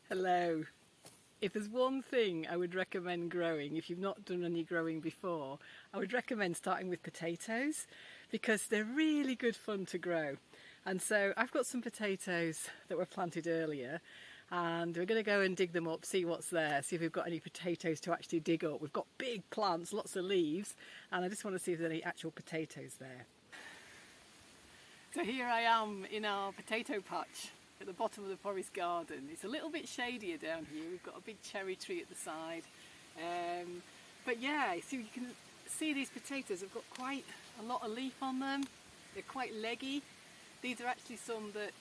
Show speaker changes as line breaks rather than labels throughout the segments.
Hello. If there's one thing I would recommend growing, if you've not done any growing before, I would recommend starting with potatoes because they're really good fun to grow. And so I've got some potatoes that were planted earlier and we're going to go and dig them up, see what's there, see if we've got any potatoes to actually dig up. We've got big plants, lots of leaves, and I just want to see if there's any actual potatoes there. So here I am in our potato patch at the bottom of the forest garden. It's a little bit shadier down here. We've got a big cherry tree at the side. But yeah, so you can see these potatoes have got quite a lot of leaf on them. They're quite leggy. These are actually some that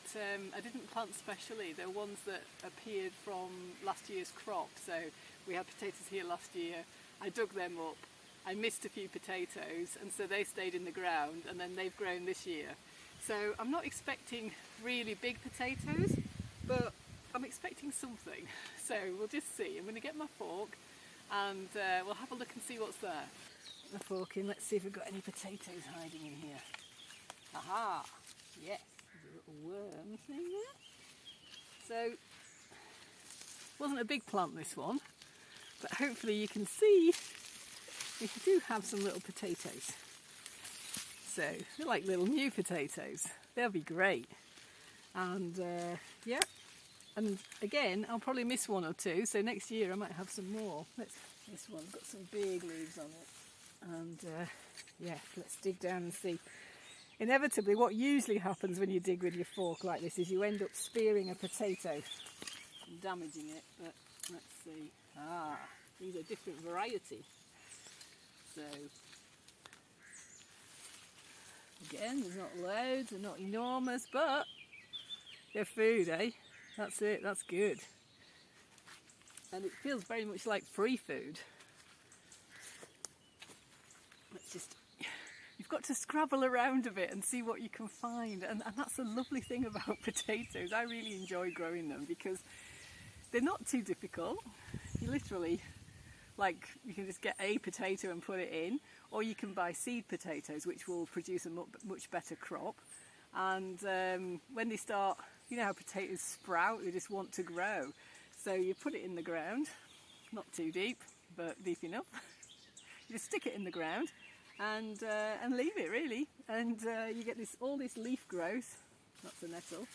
I didn't plant specially. They're ones that appeared from last year's crop. So we had potatoes here last year. I dug them up. I missed a few potatoes and so they stayed in the ground and then they've grown this year. So I'm not expecting really big potatoes, but I'm expecting something. So we'll just see. I'm going to get my fork and we'll have a look and see what's there. My fork in, let's see if we've got any potatoes hiding in here. Aha! Yes, there's a little worm thing there. So, wasn't a big plant this one, but hopefully you can see we do have some little potatoes. So they're like little new potatoes. They'll be great. And yeah, and again, I'll probably miss one or two. So next year I might have some more. This one's got some big leaves on it. And yeah, let's dig down and see. Inevitably, what usually happens when you dig with your fork like this is you end up spearing a potato and damaging it. But let's see. Ah, these are different variety. So again, there's not loads, they're not enormous, but they're food, eh? That's it, that's good. And it feels very much like free food. Let's just, you've got to scrabble around a bit and see what you can find. And that's the lovely thing about potatoes. I really enjoy growing them because they're not too difficult. You literally, like, you can just get a potato and put it in, or you can buy seed potatoes which will produce a much better crop. And when they start, you know how potatoes sprout, they just want to grow. So you put it in the ground, not too deep, but deep enough. You just stick it in the ground and leave it really. And you get all this leaf growth, that's a nettle,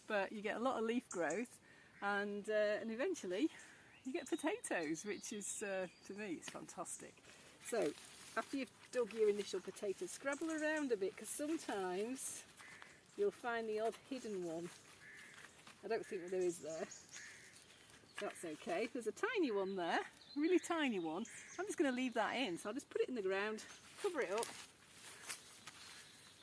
but you get a lot of leaf growth and eventually you get potatoes, which is, to me, it's fantastic. So, after you've dug your initial potatoes, scrabble around a bit, because sometimes you'll find the odd hidden one. I don't think that there is there. That's okay. There's a tiny one there, a really tiny one. I'm just going to leave that in, so I'll just put it in the ground, cover it up.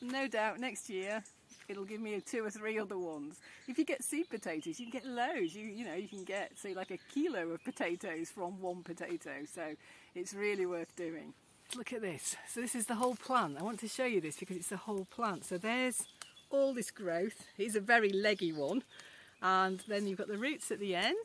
And no doubt next year it'll give me 2 or 3 other ones. If you get seed potatoes, you can get loads. You know, you can get, say, like a kilo of potatoes from one potato. So it's really worth doing. Look at this. So this is the whole plant. I want to show you this because it's the whole plant. So there's all this growth. It's a very leggy one. And then you've got the roots at the end.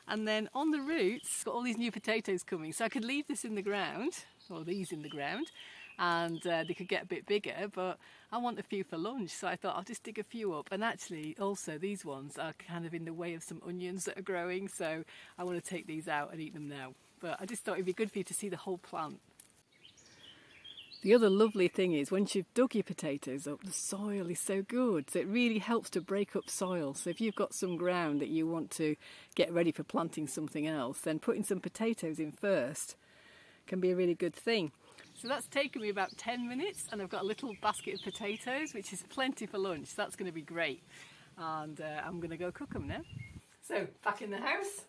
And then on the roots, got all these new potatoes coming. So I could leave this in the ground, or these in the ground, and they could get a bit bigger, but I want a few for lunch, so I thought I'll just dig a few up. And actually also these ones are kind of in the way of some onions that are growing, so I want to take these out and eat them now. But I just thought it'd be good for you to see the whole plant. The other lovely thing is once you've dug your potatoes up, the soil is so good, so it really helps to break up soil. So if you've got some ground that you want to get ready for planting something else, then putting some potatoes in first can be a really good thing. So that's taken me about 10 minutes and I've got a little basket of potatoes, which is plenty for lunch. So that's going to be great. And I'm going to go cook them now. So back in the house,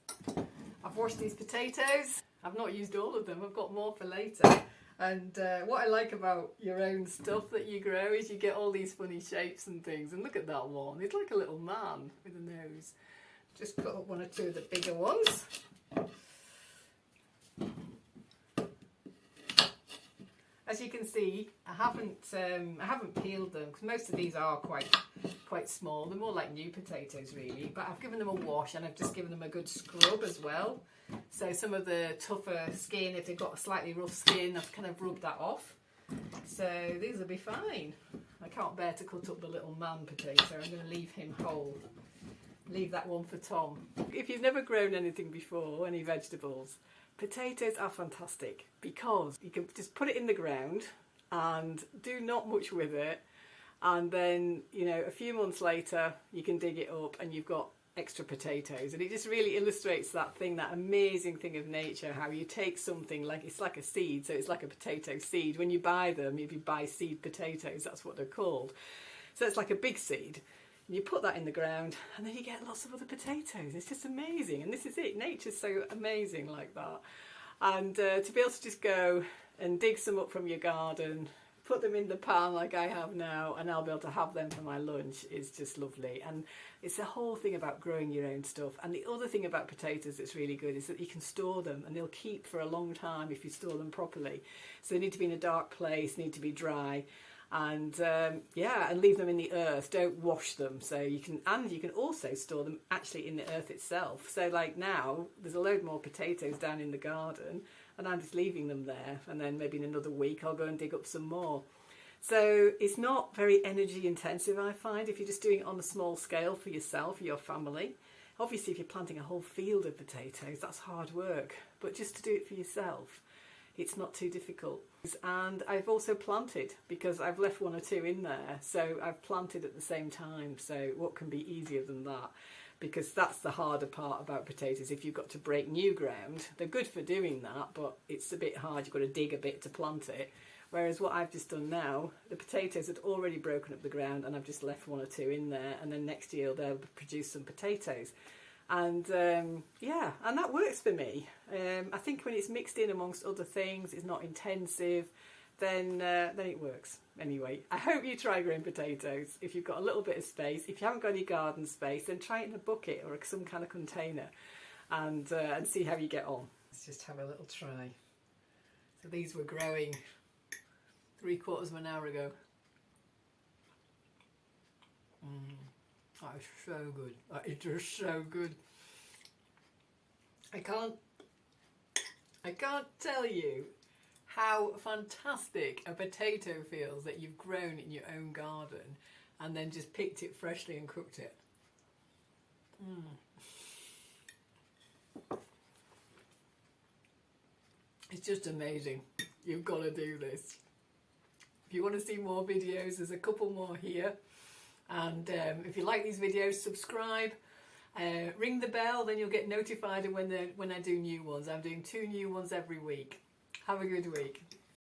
I've washed these potatoes. I've not used all of them, I've got more for later. And what I like about your own stuff that you grow is you get all these funny shapes and things. And look at that one, it's like a little man with a nose. Just cut up 1 or 2 of the bigger ones. As you can see, I haven't peeled them because most of these are quite small. They're more like new potatoes really, but I've given them a wash and I've just given them a good scrub as well. So some of the tougher skin, if they've got a slightly rough skin, I've kind of rubbed that off. So these will be fine. I can't bear to cut up the little man potato. I'm going to leave him whole. leave that one for Tom. If you've never grown anything before, any vegetables, potatoes are fantastic because you can just put it in the ground and do not much with it, and then, you know, a few months later you can dig it up and you've got extra potatoes. And it just really illustrates that thing, that amazing thing of nature, how you take something like, it's like a seed, so it's like a potato seed. When you buy them, if you buy seed potatoes, that's what they're called. So it's like a big seed. And you put that in the ground and then you get lots of other potatoes. It's just amazing. And this is it. Nature's so amazing like that. And to be able to just go and dig some up from your garden, put them in the pan like I have now, and I'll be able to have them for my lunch is just lovely. And it's the whole thing about growing your own stuff. And the other thing about potatoes that's really good is that you can store them and they'll keep for a long time if you store them properly. So they need to be in a dark place, need to be dry. And yeah, and leave them in the earth. Don't wash them. So you can also store them actually in the earth itself. So like now, there's a load more potatoes down in the garden, and I'm just leaving them there. And then maybe in another week, I'll go and dig up some more. So it's not very energy intensive, I find, if you're just doing it on a small scale for yourself, for your family. Obviously, if you're planting a whole field of potatoes, that's hard work. But just to do it for yourself, it's not too difficult. And I've also planted, because I've left one or two in there, so I've planted at the same time. So what can be easier than that? Because that's the harder part about potatoes. If you've got to break new ground, they're good for doing that, but it's a bit hard. You've got to dig a bit to plant it. Whereas what I've just done now, the potatoes had already broken up the ground and I've just left one or two in there, and then next year they'll produce some potatoes. And yeah, and that works for me. I think when it's mixed in amongst other things, it's not intensive, then it works. Anyway, I hope you try growing potatoes if you've got a little bit of space. If you haven't got any garden space, then try it in a bucket or some kind of container, and see how you get on. Let's just have a little try. So these were growing 3/4 of an hour ago. That is so good. That is just so good. I can't tell you how fantastic a potato feels that you've grown in your own garden and then just picked it freshly and cooked it. It's just amazing. You've got to do this. If you want to see more videos, there's a couple more here. And if you like these videos, subscribe, ring the bell, then you'll get notified when I do new ones. I'm doing 2 new ones every week. Have a good week.